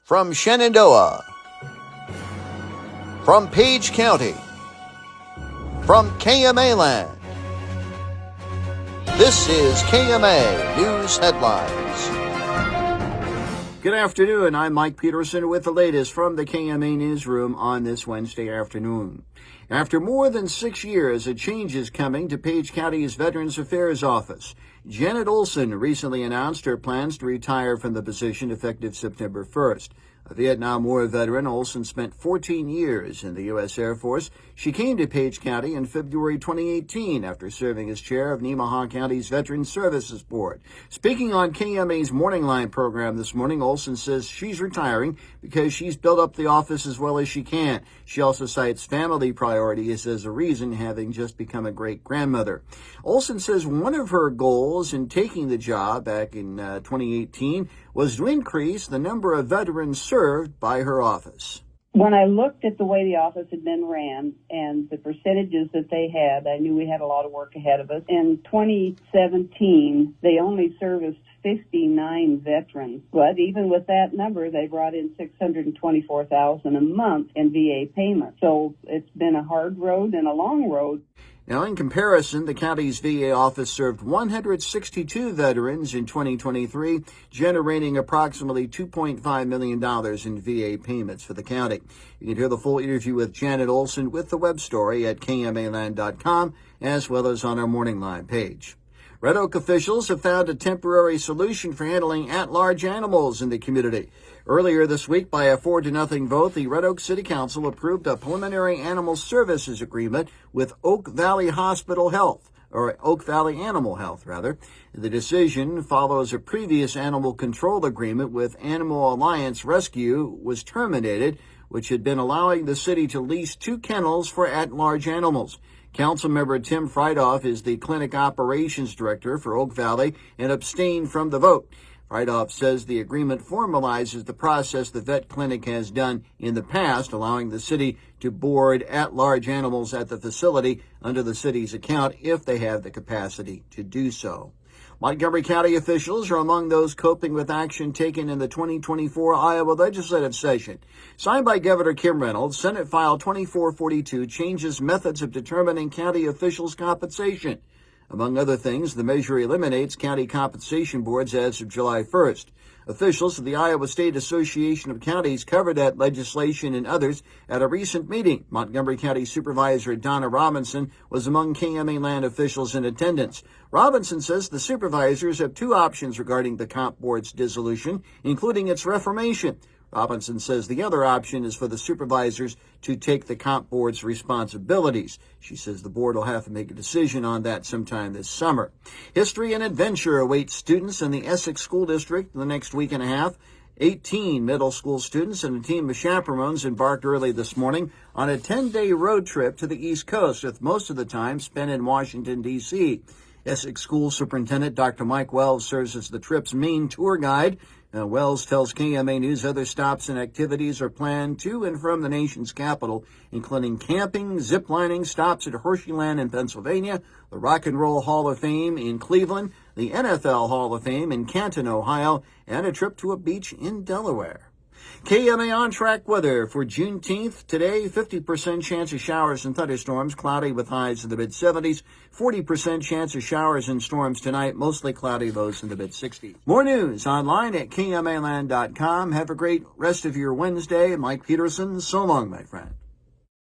From Shenandoah, from Page County, from KMA land, this is KMA News Headlines. Good afternoon, I'm Mike Peterson with the latest from the KMA newsroom on this Wednesday afternoon. After more than 6 years, a change is coming to Page County's Veterans Affairs Office. Janet Olson recently announced her plans to retire from the position effective September 1st. A Vietnam War veteran, Olson spent 14 years in the U.S. Air Force. She came to Page County in February 2018 after serving as chair of Nemaha County's Veterans Services Board. Speaking on KMA's Morning Line program this morning, Olson says she's retiring because she's built up the office as well as she can. She also cites family priorities as a reason, having just become a great-grandmother. Olson says one of her goals in taking the job back in 2018 was to increase the number of veterans served by her office. When I looked at the way the office had been ran and the percentages that they had, I knew we had a lot of work ahead of us. In 2017, they only serviced 59 veterans, but even with that number, they brought in $624,000 a month in VA payments. So it's been a hard road and a long road. Now, in comparison, the county's VA office served 162 veterans in 2023, generating approximately $2.5 million in VA payments for the county. You can hear the full interview with Janet Olson with the web story at KMAland.com, as well as on our Morning Line page. Red Oak officials have found a temporary solution for handling at-large animals in the community. Earlier this week, by a 4-0 vote, the Red Oak City Council approved a preliminary animal services agreement with Oak Valley Hospital Health, or Oak Valley Animal Health, rather. The decision follows a previous animal control agreement with Animal Alliance Rescue was terminated, which had been allowing the city to lease 2 kennels for at-large animals. Councilmember Tim Friedhoff is the clinic operations director for Oak Valley and abstained from the vote. Friedhoff says the agreement formalizes the process the vet clinic has done in the past, allowing the city to board at-large animals at the facility under the city's account if they have the capacity to do so. Montgomery County officials are among those coping with action taken in the 2024 Iowa legislative session. Signed by Governor Kim Reynolds, Senate File 2442 changes methods of determining county officials' compensation. Among other things, the measure eliminates county compensation boards as of July 1st. Officials of the Iowa State Association of Counties covered that legislation and others at a recent meeting. Montgomery County Supervisor Donna Robinson was among KMA land officials in attendance. Robinson says the supervisors have 2 options regarding the comp board's dissolution, including its reformation. Robinson says the other option is for the supervisors to take the comp board's responsibilities. She says the board will have to make a decision on that sometime this summer. History and adventure awaits students in the Essex School District in the next week and a half. 18 middle school students and a team of chaperones embarked early this morning on a 10-day road trip to the East Coast, with most of the time spent in Washington, D.C. Essex School Superintendent Dr. Mike Wells serves as the trip's main tour guide. Wells tells KMA News other stops and activities are planned to and from the nation's capital, including camping, ziplining, stops at Hersheyland in Pennsylvania, the Rock and Roll Hall of Fame in Cleveland, the NFL Hall of Fame in Canton, Ohio, and a trip to a beach in Delaware. KMA on-track weather for Juneteenth. Today, 50% chance of showers and thunderstorms, cloudy with highs in the mid-70s. 40% chance of showers and storms tonight, mostly cloudy, lows in the mid-60s. More news online at KMAland.com. Have a great rest of your Wednesday. Mike Peterson, so long, my friend.